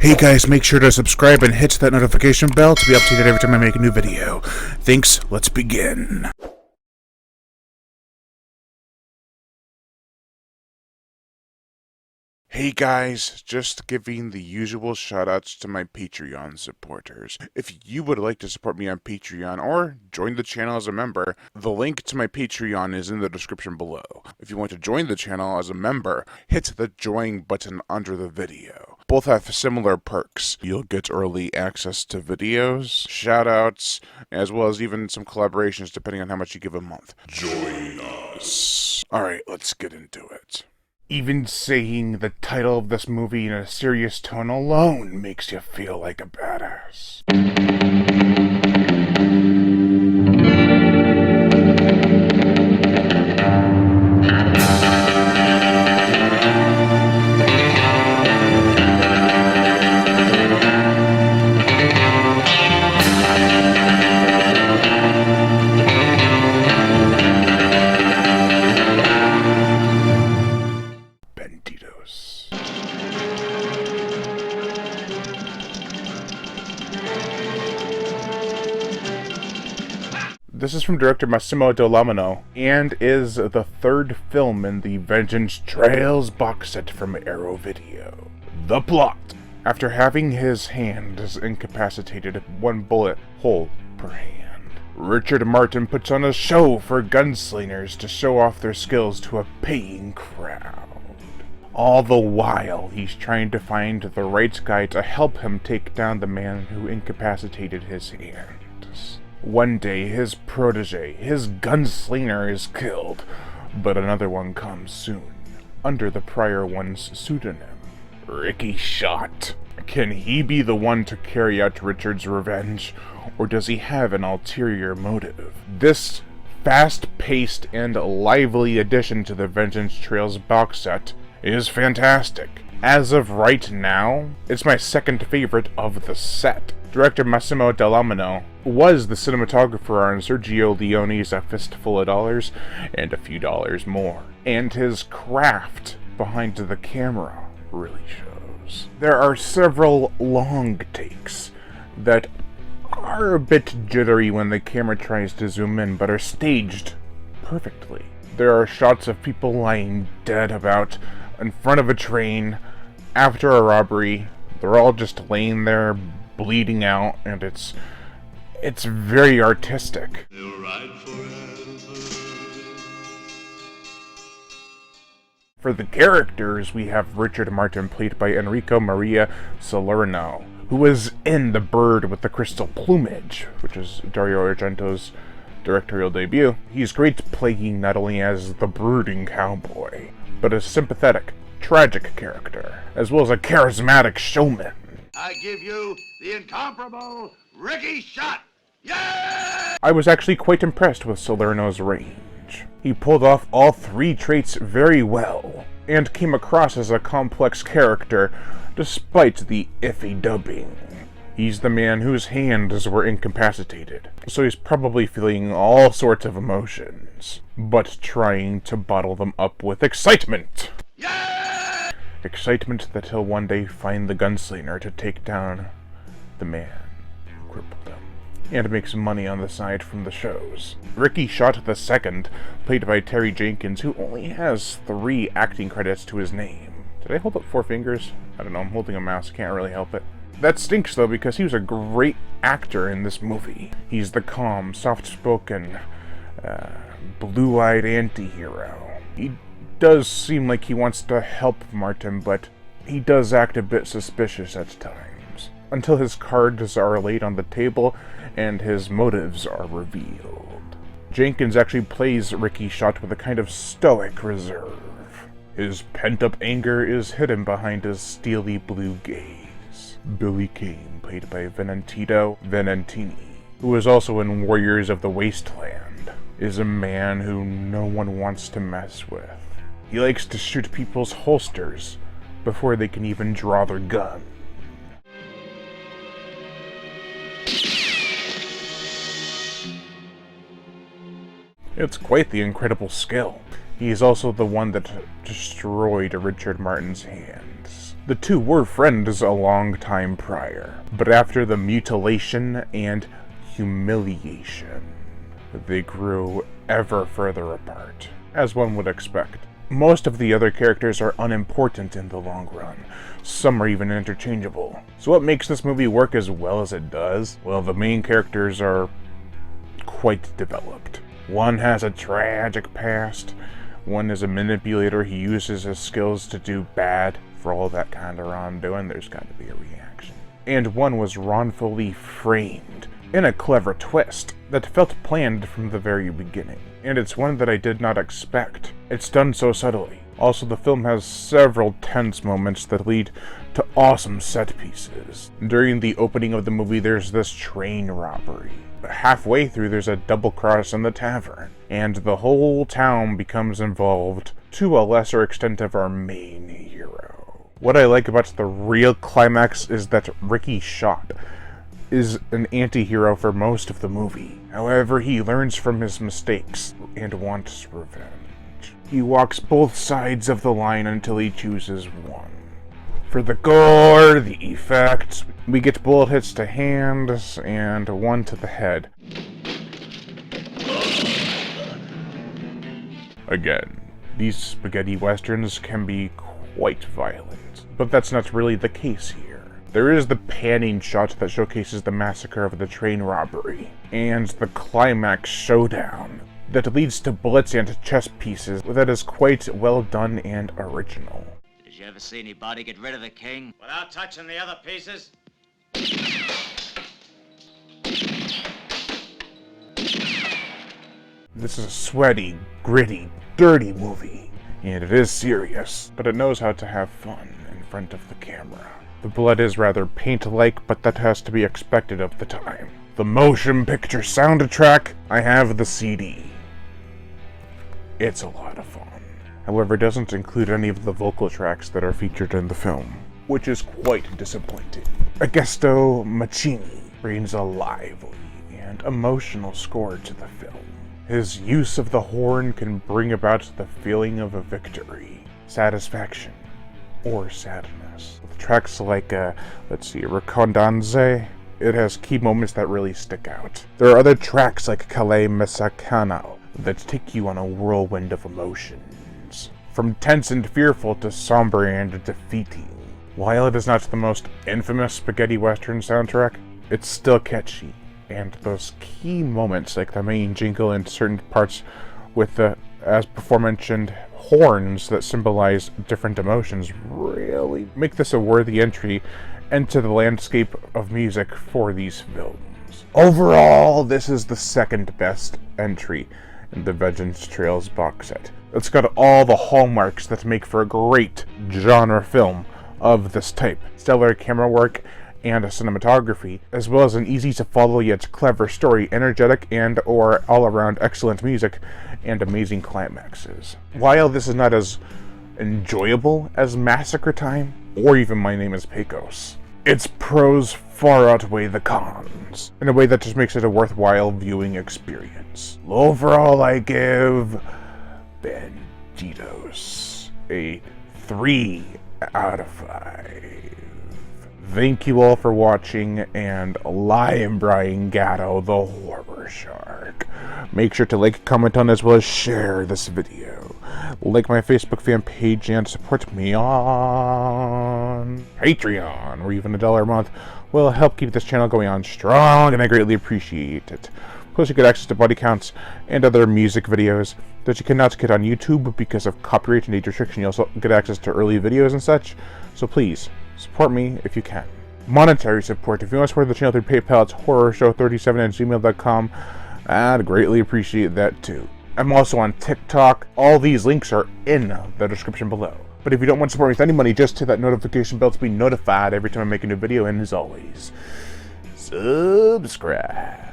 Hey guys, make sure to subscribe and hit that notification bell to be updated every time I make a new video. Thanks, let's begin. Hey guys, just giving the usual shoutouts to my Patreon supporters. If you would like to support me on Patreon or join the channel as a member, the link to my Patreon is in the description below. If you want to join the channel as a member, hit the join button under the video. Both have similar perks. You'll get early access to videos, shoutouts, as well as even some collaborations depending on how much you give a month. Join us. Alright, let's get into it. Even saying the title of this movie in a serious tone alone makes you feel like a badass. Bandidos. This is from director Massimo Dellamino, and is the third film in the Vengeance Trails box set from Arrow Video. The plot. After having his hands incapacitated, one bullet hole per hand, Richard Martin puts on a show for gunslingers to show off their skills to a paying crowd. All the while, he's trying to find the right guy to help him take down the man who incapacitated his hands. One day, his protege, his gunslinger, is killed, but another one comes soon, under the prior one's pseudonym, Ricky Shot. Can he be the one to carry out Richard's revenge, or does he have an ulterior motive? This fast-paced and lively addition to the Vengeance Trails box set is fantastic. As of right now, it's my second favorite of the set. Director Massimo Dellamino was the cinematographer on Sergio Leone's A Fistful of Dollars and A Few Dollars More, and his craft behind the camera really shows. There are several long takes that are a bit jittery when the camera tries to zoom in, but are staged perfectly. There are shots of people lying dead about in front of a train after a robbery. They're all just laying there bleeding out, and it's very artistic. For the characters, we have Richard Martin, played by Enrico Maria Salerno, who was in The Bird with the Crystal Plumage, which is Dario Argento's directorial debut. He's great playing not only as the brooding cowboy, but a sympathetic, tragic character, as well as a charismatic showman. I give you the incomparable Ricky Shot! Yeah! I was actually quite impressed with Salerno's range. He pulled off all three traits very well, and came across as a complex character despite the iffy dubbing. He's the man whose hands were incapacitated, so he's probably feeling all sorts of emotions, but trying to bottle them up with excitement. Yeah! Excitement that he'll one day find the gunslinger to take down the man who crippled him, and make some money on the side from the shows. Ricky Shot II, played by Terry Jenkins, who only has 3 acting credits to his name. Did I hold up 4 fingers? I don't know, I'm holding a mouse, can't really help it. That stinks though, because he was a great actor in this movie. He's the calm, soft-spoken, blue-eyed anti-hero. He does seem like he wants to help Martin, but he does act a bit suspicious at times, until his cards are laid on the table and his motives are revealed. Jenkins actually plays Ricky Shot with a kind of stoic reserve. His pent-up anger is hidden behind his steely blue gaze. Billy Kane, played by Venantino Venantini, who is also in Warriors of the Wasteland, is a man who no one wants to mess with. He likes to shoot people's holsters before they can even draw their gun. It's quite the incredible skill. He is also the one that destroyed Richard Martin's hands. The two were friends a long time prior, but after the mutilation and humiliation, they grew ever further apart, as one would expect. Most of the other characters are unimportant in the long run. Some are even interchangeable. So what makes this movie work as well as it does? Well, the main characters are quite developed. One has a tragic past. One is a manipulator. He uses his skills to do bad. For all that kind of wrongdoing, there's got to be a reaction. And one was wrongfully framed in a clever twist that felt planned from the very beginning. And it's one that I did not expect. It's done so subtly. Also, the film has several tense moments that lead to awesome set pieces. During the opening of the movie, there's this train robbery. Halfway through, there's a double cross in the tavern, and the whole town becomes involved to a lesser extent of our main hero. What I like about the real climax is that Ricky Schott is an anti-hero for most of the movie. However, he learns from his mistakes and wants revenge. He walks both sides of the line until he chooses one. For the gore, the effects, we get bullet hits to hands and one to the head. Again, these spaghetti westerns can be quite violent, but that's not really the case here. There is the panning shot that showcases the massacre of the train robbery, and the climax showdown that leads to bullets and chess pieces that is quite well done and original. Did you ever see anybody get rid of the king without touching the other pieces? This is a sweaty, gritty, dirty movie, and it is serious, but it knows how to have fun in front of the camera. The blood is rather paint-like, but that has to be expected of the time. The motion picture soundtrack, I have the CD. It's a lot of fun. However, it doesn't include any of the vocal tracks that are featured in the film, which is quite disappointing. Augusto Mancini brings a lively and emotional score to the film. His use of the horn can bring about the feeling of a victory, satisfaction, or sadness. With tracks like, Recordanze, it has key moments that really stick out. There are other tracks like Calais Messacano that take you on a whirlwind of emotions, from tense and fearful to somber and defeating. While it is not the most infamous spaghetti western soundtrack, it's still catchy, and those key moments like the main jingle and certain parts with the, as before mentioned, horns that symbolize different emotions really make this a worthy entry into the landscape of music for these films. Overall, this is the second best entry in the Vengeance Trails box set. It's got all the hallmarks that make for a great genre film of this type. Stellar camera work and cinematography, as well as an easy-to-follow yet clever story, energetic and or all-around excellent music, and amazing climaxes. While this is not as enjoyable as Massacre Time, or even My Name is Pecos, its pros far outweigh the cons, in a way that just makes it a worthwhile viewing experience. Overall, I give Bandidos a 3 out of 5. Thank you all for watching, and Lion Brian Gatto, the Horror Shark. Make sure to like, comment on, as well as share this video. Like my Facebook fan page and support me on Patreon, or even $1 a month will help keep this channel going on strong, and I greatly appreciate it. Plus, you get access to body counts and other music videos that you cannot get on YouTube because of copyright and age restriction. You also get access to early videos and such, so please, support me if you can. Monetary support. If you want to support the channel through PayPal, it's horrorshow37@gmail.com. I'd greatly appreciate that too. I'm also on TikTok. All these links are in the description below. But if you don't want to support me with any money, just hit that notification bell to be notified every time I make a new video. And as always, subscribe.